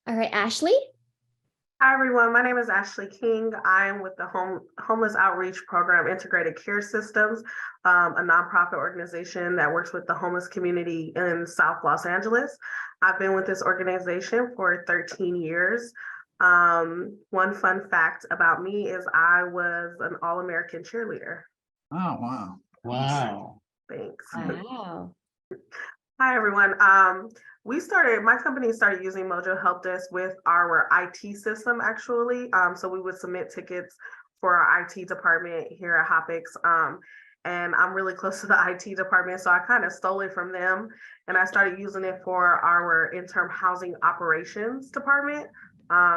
All right, Ashley. Hi, everyone. My name is Ashley King. I am with the Homeless Outreach Program Integrated Care Systems, a nonprofit organization that works with the homeless community in South Los Angeles. I've been with this organization for 13 years. One fun fact about me is I was an All-American cheerleader. Oh, wow. Wow. Thanks. Wow. Hi, everyone. My company started using Mojo Helpdesk with our IT system, actually. So we would submit tickets for our IT department here at HOPICS. And I'm really close to the IT department, so I kind of stole it from them. And I started using it for our interim housing operations department.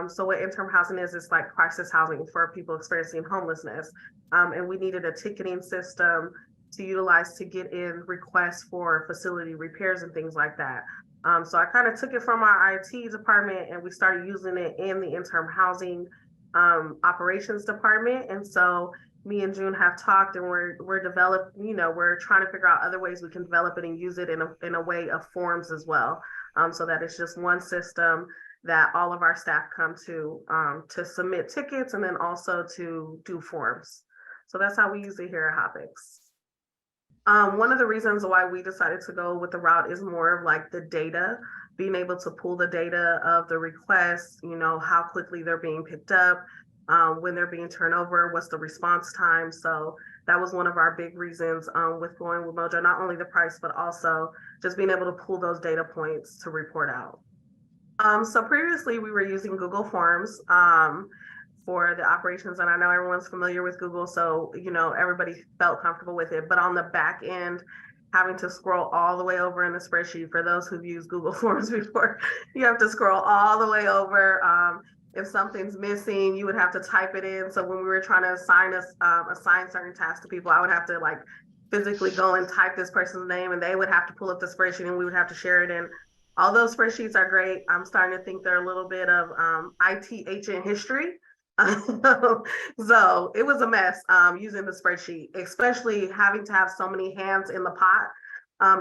So what interim housing is, it's like crisis housing for people experiencing homelessness. And we needed a ticketing system to utilize to get in requests for facility repairs and things like that. So I kind of took it from our IT department and we started using it in the interim housing operations department. And so me and June have talked and we're developing, we're trying to figure out other ways we can develop it and use it in a way of forms as well. So that it's just one system that all of our staff come to submit tickets and then also to do forms. So that's how we use it here at HOPICS. One of the reasons why we decided to go with the route is more of like the data, being able to pull the data of the requests, how quickly they're being picked up, when they're being turned over, what's the response time. So that was one of our big reasons with going with Mojo, not only the price, but also just being able to pull those data points to report out. So previously we were using Google Forms for the operations, and I know everyone's familiar with Google, so everybody felt comfortable with it. But on the back end, having to scroll all the way over in the spreadsheet, for those who've used Google Forms before, you have to scroll all the way over. If something's missing, you would have to type it in. So when we were trying to assign certain tasks to people, I would have to like physically go and type this person's name, and they would have to pull up the spreadsheet, and we would have to share it in. All those spreadsheets are great. I'm starting to think they're a little bit of IT ancient history. So it was a mess using the spreadsheet, especially having to have so many hands in the pot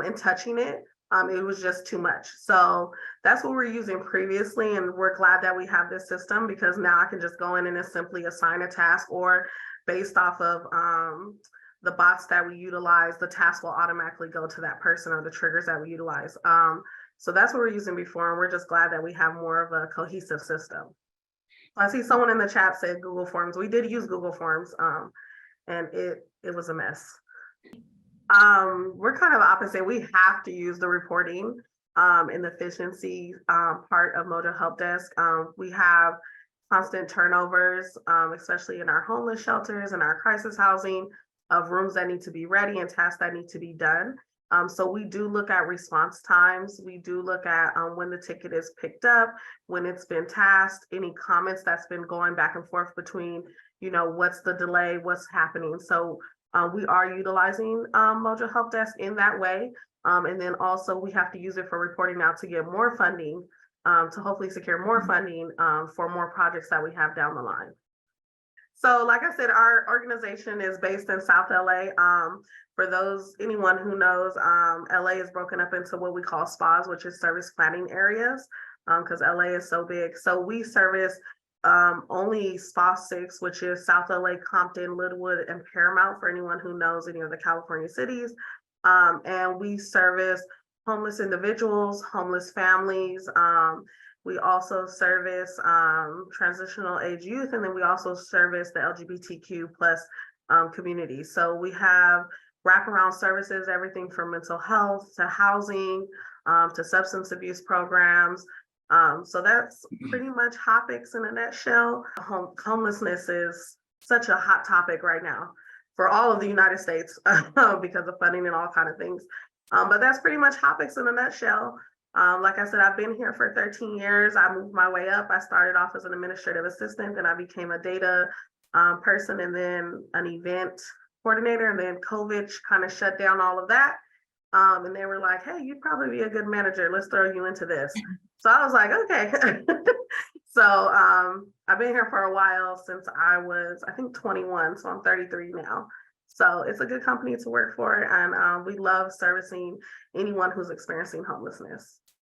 and touching it. It was just too much. So that's what we're using previously. And we're glad that we have this system because now I can just go in and just simply assign a task, or based off of the bots that we utilize, the task will automatically go to that person or the triggers that we utilize. So that's what we're using before. And we're just glad that we have more of a cohesive system. I see someone in the chat said Google Forms. We did use Google Forms, and it was a mess. We're kind of opposite. We have to use the reporting and the efficiency part of Mojo Helpdesk. We have constant turnovers, especially in our homeless shelters and our crisis housing, of rooms that need to be ready and tasks that need to be done. So we do look at response times. We do look at when the ticket is picked up, when it's been tasked, any comments that's been going back and forth between, what's the delay, what's happening. So we are utilizing Mojo Helpdesk in that way. And then also we have to use it for reporting now to get more funding, to hopefully secure more funding for more projects that we have down the line. So like I said, our organization is based in South LA. For anyone who knows, LA is broken up into what we call SPAs, which is service planning areas, because LA is so big. So we service only SPA 6, which is South LA, Compton, Littlewood, and Paramount, for anyone who knows any of the California cities. And we service homeless individuals, homeless families. We also service transitional age youth, and then we also service the LGBTQ plus community. So we have wraparound services, everything from mental health to housing to substance abuse programs. So that's pretty much HOPICS in a nutshell. Homelessness is such a hot topic right now for all of the United States because of funding and all kind of things. But that's pretty much HOPICS in a nutshell. Like I said, I've been here for 13 years. I moved my way up. I started off as an administrative assistant, then I became a data person, and then an event coordinator, and then COVID kind of shut down all of that. And they were like, hey, you'd probably be a good manager. Let's throw you into this. So I was like, okay. So I've been here for a while, since I was, I think, 21. So I'm 33 now. So it's a good company to work for. And we love servicing anyone who's experiencing homelessness.